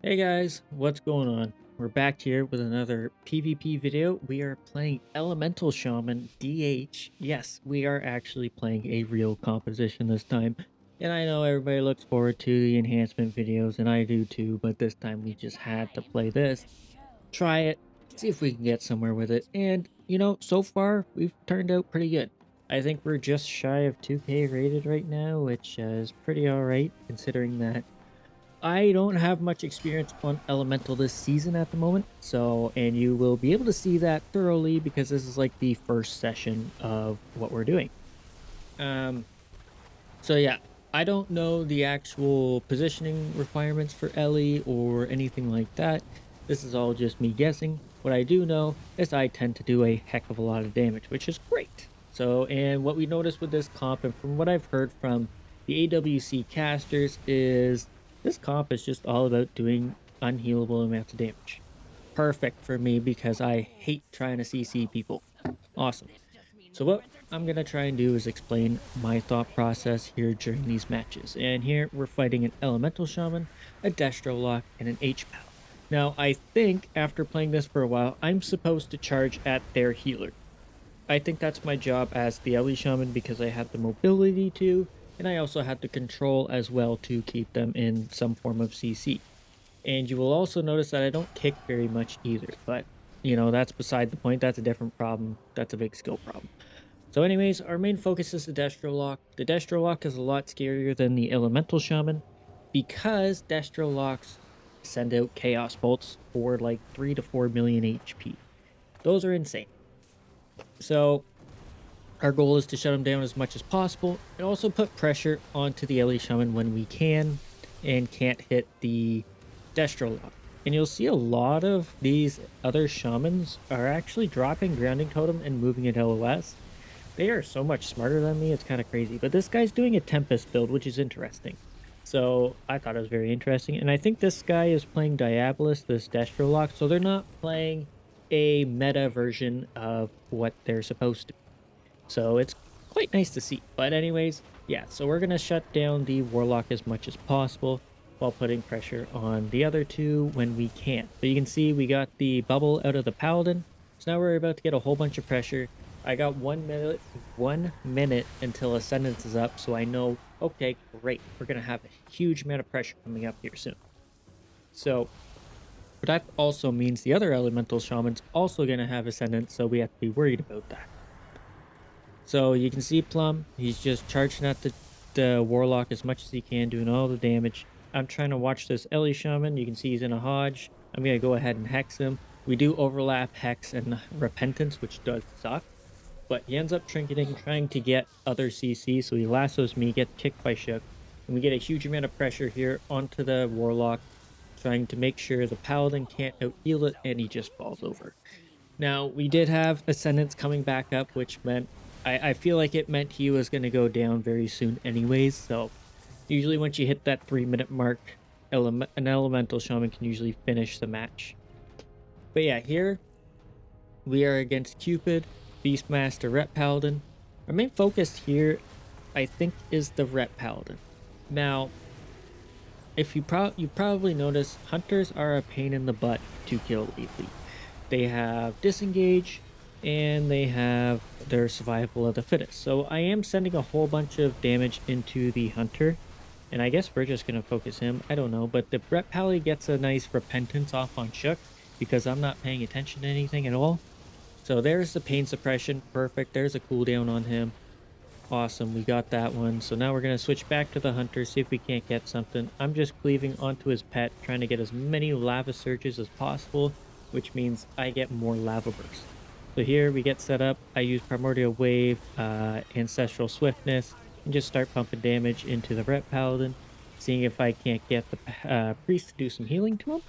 Hey guys, what's going on? We're back here with another PvP video. We are playing Elemental Shaman DH. Yes, we are actually playing a real composition this time. And I know everybody looks forward to the enhancement videos, and I do too, but this time we just had to play this. Try it, see if we can get somewhere with it. And, so far, we've turned out pretty good. I think we're just shy of 2k rated right now, which is pretty alright, considering that I don't have much experience on Elemental this season at the moment, and you will be able to see that thoroughly because this is like the first session of what we're doing. Um, so yeah, I don't know the actual positioning requirements for Ellie or anything like that. This is all just me guessing. What I do know is I tend to do a heck of a lot of damage, which is great. And what we noticed with this comp, and from what I've heard from the AWC casters, is this comp is just all about doing unhealable amounts of damage. Perfect for me because I hate trying to CC people. Awesome. So what I'm going to try and do is explain my thought process here during these matches. And here we're fighting an Elemental Shaman, a Destro Lock, and an H-Pal. Now, I think after playing this for a while, I'm supposed to charge at their healer. I think that's my job as the Ellie Shaman because I have the mobility to, and I also have the control as well to keep them in some form of CC. And you will also notice that I don't kick very much either, but that's beside the point. That's a different problem. That's a big skill problem. So anyways, our main focus is the Destro Lock. The Destro Lock is a lot scarier than the Elemental Shaman because Destro Locks send out Chaos Bolts for like 3 to 4 million HP. Those are insane. So our goal is to shut them down as much as possible and also put pressure onto the Ellie Shaman when we can and can't hit the Destro Lock. And you'll see a lot of these other shamans are actually dropping Grounding Totem and moving it LOS. They are so much smarter than me, it's kind of crazy. But this guy's doing a Tempest build, which is interesting. So I thought it was very interesting. And I think this guy is playing Diabolus, this Destro Lock, so they're not playing a meta version of what they're supposed to be. So it's quite nice to see. But anyways, yeah, so we're going to shut down the Warlock as much as possible while putting pressure on the other two when we can. So you can see we got the bubble out of the Paladin. So now we're about to get a whole bunch of pressure. I got 1 minute until Ascendance is up, so I know, okay, great. We're going to have a huge amount of pressure coming up here soon. So, but that also means the other Elemental Shaman's also going to have Ascendance, so we have to be worried about that. So you can see Plum, he's just charging at the Warlock as much as he can, doing all the damage. I'm trying to watch this Ellie Shaman. You can see he's in a Hodge. I'm going to go ahead and Hex him. We do overlap Hex and Repentance, which does suck. But he ends up trinketing, trying to get other CC, so he lassos me, gets kicked by Shook. And we get a huge amount of pressure here onto the Warlock, trying to make sure the Paladin can't out-heal it, and he just falls over. Now, we did have Ascendance coming back up, which meant I feel like it meant he was going to go down very soon anyways. So usually once you hit that 3-minute mark, an Elemental Shaman can usually finish the match. But yeah, here we are against Cupid, Beastmaster, Ret Paladin. Our main focus here, I think, is the Ret Paladin. Now, if you probably noticed, Hunters are a pain in the butt to kill lately. They have Disengage, and they have their Survival of the Fittest. So I am sending a whole bunch of damage into the Hunter, and I guess we're just going to focus him. I don't know, but the Ret Pally gets a nice Repentance off on Shook because I'm not paying attention to anything at all. So there's the Pain Suppression. Perfect. There's a cooldown on him. Awesome, we got that one. So now we're going to switch back to the Hunter, see if we can't get something. I'm just cleaving onto his pet, trying to get as many lava surges as possible, which means I get more lava bursts. So here we get set up. I use Primordial Wave, Ancestral Swiftness, and just start pumping damage into the Ret Paladin, seeing if I can't get the Priest to do some healing to him.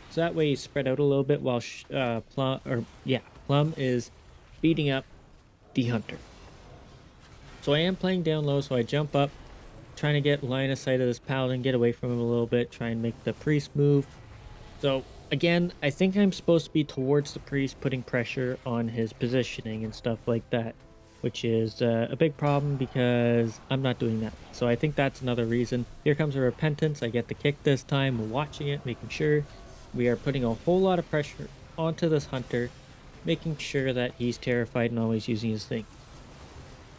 So that way he's spread out a little bit while Plum is beating up the Hunter. So I am playing down low, so I jump up, trying to get line of sight of this Paladin, get away from him a little bit, try and make the Priest move. So again, I think I'm supposed to be towards the Priest, putting pressure on his positioning and stuff like that. which is a big problem because I'm not doing that. So I think that's another reason. Here comes a repentance. I get the kick this time, watching it, making sure we are putting a whole lot of pressure onto this hunter, making sure that he's terrified and always using his thing.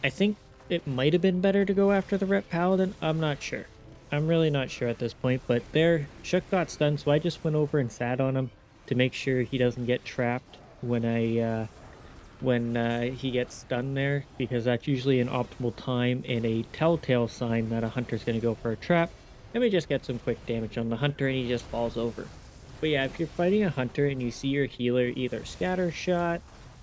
I think it might have been better to go after the Ret Paladin. I'm not sure. I'm really not sure at this point, but there, Shook got stunned, so I just went over and sat on him to make sure he doesn't get trapped when he gets stunned there, because that's usually an optimal time and a telltale sign that a hunter's going to go for a trap, and we just get some quick damage on the hunter and he just falls over. But yeah, if you're fighting a hunter and you see your healer either scatter shot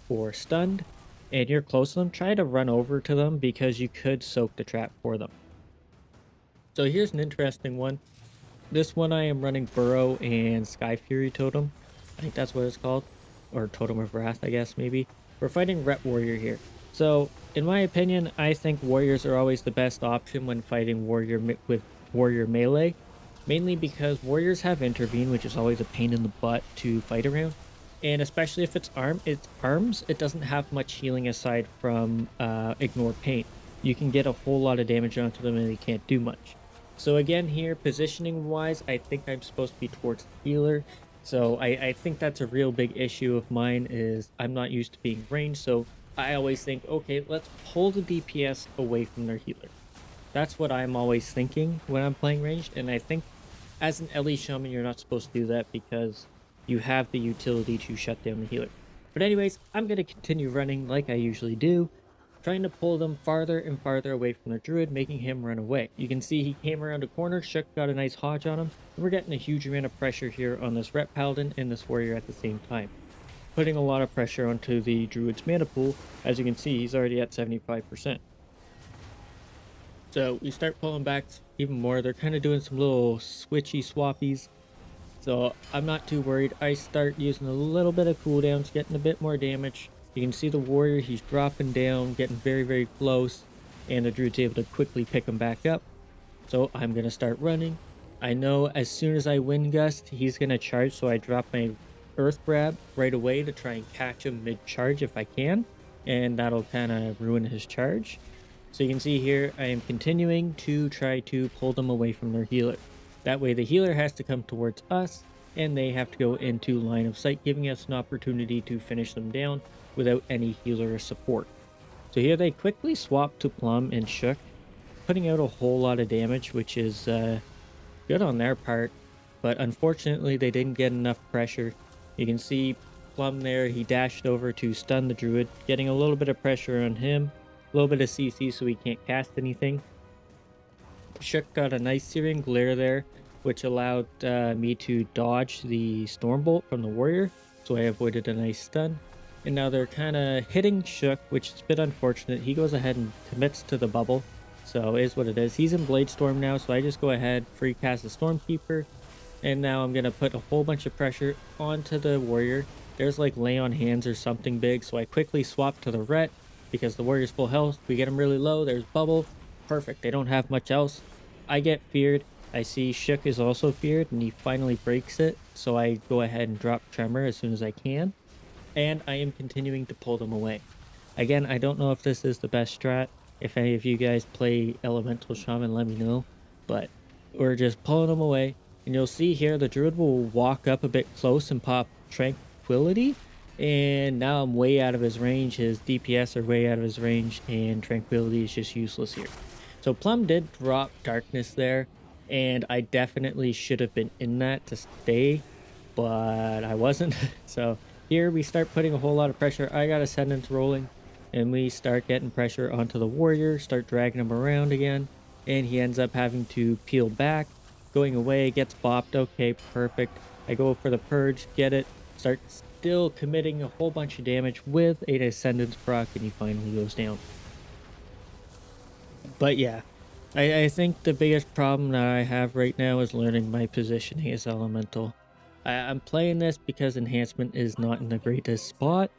or stunned and you're close to them, try to run over to them because you could soak the trap for them. So here's an interesting one. This one I am running Burrow and Sky Fury Totem. I think that's what it's called. Or Totem of Wrath, I guess, maybe. We're fighting Ret Warrior here. So, in my opinion, I think Warriors are always the best option when fighting with Warrior Melee. Mainly because Warriors have Intervene, which is always a pain in the butt to fight around. And especially if it's arms, it doesn't have much healing aside from Ignore Pain. You can get a whole lot of damage onto them and they can't do much. So again here, positioning wise, I think I'm supposed to be towards the healer. So I think that's a real big issue of mine is I'm not used to being ranged. So I always think, okay, let's pull the DPS away from their healer. That's what I'm always thinking when I'm playing ranged. And I think as an LE Shaman, you're not supposed to do that because you have the utility to shut down the healer. But anyways, I'm going to continue running like I usually do, trying to pull them farther and farther away from the druid, making him run away. You can see he came around a corner, Shook got a nice hodge on him, and we're getting a huge amount of pressure here on this Ret Paladin and this warrior at the same time. Putting a lot of pressure onto the druid's mana pool. As you can see, he's already at 75%. So we start pulling back even more. They're kind of doing some little switchy swappies. So I'm not too worried. I start using a little bit of cooldowns, getting a bit more damage. You can see the warrior, he's dropping down, getting very, very close. And the druid's able to quickly pick him back up. So I'm going to start running. I know as soon as I wind gust, he's going to charge. So I drop my earth grab right away to try and catch him mid-charge if I can. And that'll kind of ruin his charge. So you can see here, I am continuing to try to pull them away from their healer. That way the healer has to come towards us and they have to go into line of sight, giving us an opportunity to finish them down without any healer support. So here they quickly swap to Plum and Shook, putting out a whole lot of damage, which is good on their part. But unfortunately, they didn't get enough pressure. You can see Plum there, he dashed over to stun the druid, getting a little bit of pressure on him. A little bit of CC so he can't cast anything. Shook got a nice Searing Glare there, which allowed me to dodge the Stormbolt from the warrior, so I avoided a nice stun. And now they're kind of hitting Shook, which is a bit unfortunate. He goes ahead and commits to the bubble, so it is what it is. He's in Blade Storm now, so I just go ahead, free cast the Stormkeeper, and now I'm going to put a whole bunch of pressure onto the warrior. There's like Lay on Hands or something big, so I quickly swap to the Ret, because the warrior's full health. We get him really low. There's bubble. Perfect. They don't have much else. I get feared. I see Shook is also feared and he finally breaks it. So I go ahead and drop Tremor as soon as I can. And I am continuing to pull them away. Again, I don't know if this is the best strat. If any of you guys play Elemental Shaman, let me know. But we're just pulling them away. And you'll see here the druid will walk up a bit close and pop Tranquility. And now I'm way out of his range. His DPS are way out of his range, and Tranquility is just useless here. So Plum did drop Darkness there, and I definitely should have been in that to stay, but I wasn't. So here we start putting a whole lot of pressure. I got Ascendance rolling, and we start getting pressure onto the warrior, start dragging him around again, and he ends up having to peel back, going away, gets bopped. Okay, perfect. I go for the purge, get it, start still committing a whole bunch of damage with an Ascendance proc, and he finally goes down. But yeah, I think the biggest problem that I have right now is learning my positioning as Elemental. I'm playing this because Enhancement is not in the greatest spot,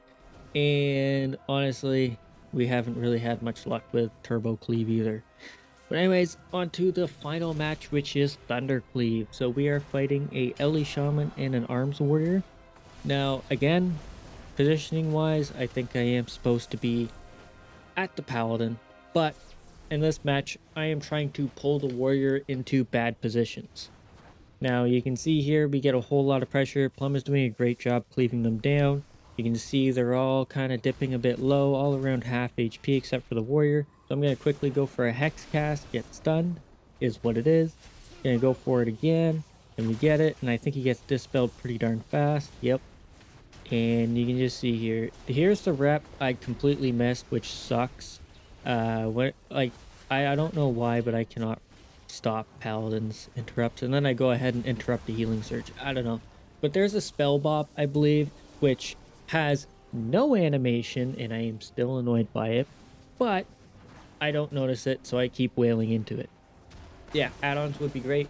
and honestly, we haven't really had much luck with Turbo Cleave either. But anyways, on to the final match, which is Thunder Cleave. So we are fighting a LE Shaman and an Arms Warrior. Now, again, positioning wise, I think I am supposed to be at the paladin, but in this match, I am trying to pull the warrior into bad positions. Now you can see here we get a whole lot of pressure. Plum is doing a great job cleaving them down. You can see they're all kind of dipping a bit low, all around half HP except for the warrior. So I'm going to quickly go for a hex cast, get stunned, is what it is. Gonna go for it again, and we get it, and I think he gets dispelled pretty darn fast. Yep. And you can just see here, here's the rep I completely missed, which sucks. What, like, I don't know why, but I cannot stop paladins interrupts, and then I go ahead and interrupt the healing surge. I don't know, but there's a spell bop, I believe, which has no animation, and I am still annoyed by it, but I don't notice it, so I keep wailing into it. Yeah, add-ons would be great.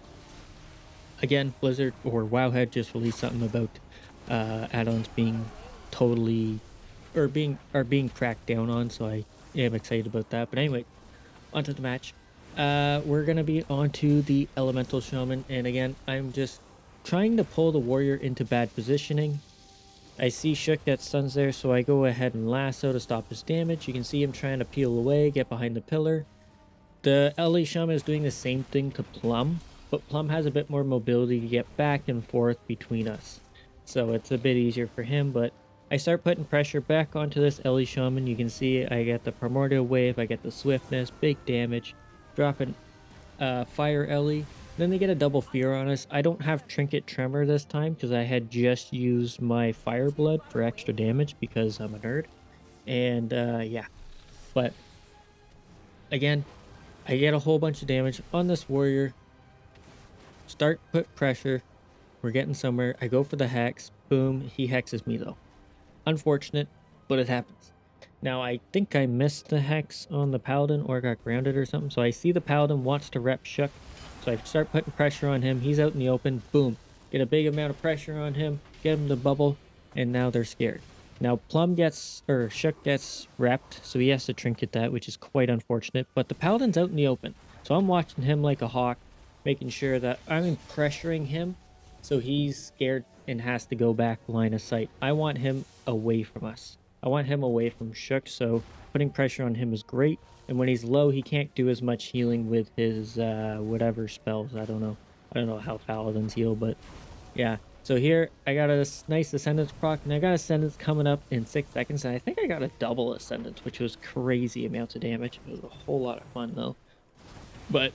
Again, Blizzard or Wowhead just released something about add-ons being totally or being cracked down on, so I am excited about that. But anyway, onto the match. We're gonna be onto the Elemental Shaman, and again, I'm just trying to pull the warrior into bad positioning. I see Shook that stuns there, so I go ahead and lasso to stop his damage. You can see him trying to peel away, get behind the pillar. The LA Shaman is doing the same thing to Plum, but Plum has a bit more mobility to get back and forth between us. So it's a bit easier for him, but I start putting pressure back onto this LA Shaman. You can see I get the Primordial Wave, I get the Swiftness, big damage, dropping Fire Ellie. Then they get a double fear on us. I don't have Trinket Tremor this time because I had just used my Fire Blood for extra damage because I'm a nerd. And yeah, but again, I get a whole bunch of damage on this warrior. Start put pressure. We're getting somewhere. I go for the hex. Boom. He hexes me though. Unfortunate, but it happens. Now I think I missed the hex on the paladin or got grounded or something. So I see the paladin wants to rep Shook. So I start putting pressure on him. He's out in the open. Boom. Get a big amount of pressure on him. Get him to bubble. And now they're scared. Now Plum gets, or Shook gets repped, so he has to trinket that, which is quite unfortunate. But the paladin's out in the open. So I'm watching him like a hawk, making sure that I'm pressuring him so he's scared and has to go back line of sight. I want him away from us. I want him away from Shook, so putting pressure on him is great. And when he's low, he can't do as much healing with his whatever spells. I don't know. I don't know how paladins heal, but yeah. So here I got a nice Ascendance proc, and I got Ascendance coming up in 6 seconds, and I think I got a double Ascendance, which was crazy amounts of damage. It was a whole lot of fun though. But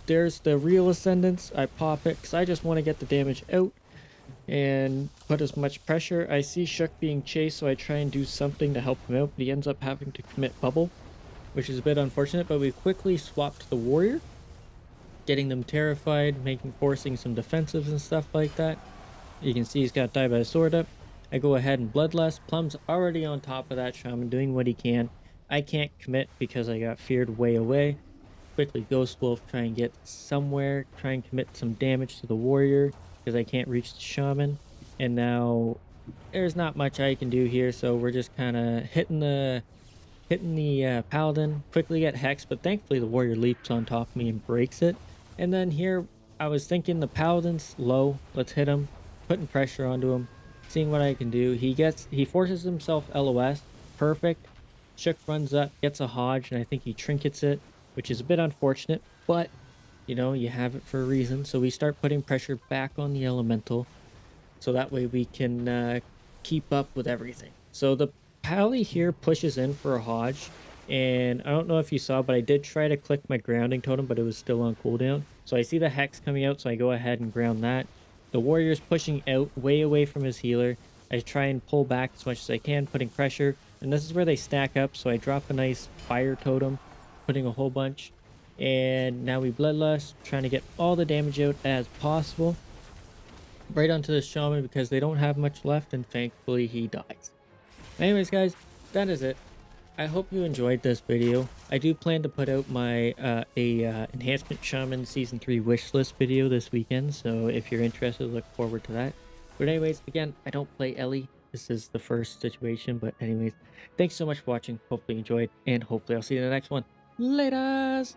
there's the real Ascendance. I pop it because I just want to get the damage out and put as much pressure. I see Shook being chased, so I try and do something to help him out, but he ends up having to commit bubble, which is a bit unfortunate, but we quickly swapped the warrior, getting them terrified, forcing some defensives and stuff like that. You can see he's got Die by the Sword up. I go ahead and Bloodlust. Plum's already on top of that Shaman, doing what he can. I can't commit because I got feared way away. Quickly Ghost Wolf, try and get somewhere, try and commit some damage to the warrior because I can't reach the Shaman. And now there's not much I can do here, so we're just kind of hitting the paladin. Quickly get hexed, but thankfully the warrior leaps on top of me and breaks it. And then here I was thinking the paladin's low, let's hit him, putting pressure onto him, seeing what I can do. He forces himself LOS, perfect. Shook runs up, gets a Hodge, and I think he trinkets it, which is a bit unfortunate, but you know, you have it for a reason. So we start putting pressure back on the elemental, so that way we can keep up with everything. So the Pally here pushes in for a Hodge, and I don't know if you saw, but I did try to click my grounding totem, but it was still on cooldown. So I see the Hex coming out, so I go ahead and ground that. The warrior's pushing out way away from his healer. I try and pull back as much as I can, putting pressure, and this is where they stack up, so I drop a nice fire totem, putting a whole bunch. And now we Bloodlust, trying to get all the damage out as possible. Right onto the Shaman because they don't have much left, and thankfully he dies. Anyways guys, that is it. I hope you enjoyed this video. I do plan to put out my Enhancement Shaman Season 3 wishlist video this weekend, so if you're interested, look forward to that. But anyways, again, I don't play Ellie. This is the first situation, but anyways, thanks so much for watching. Hopefully you enjoyed, and hopefully I'll see you in the next one. Laters!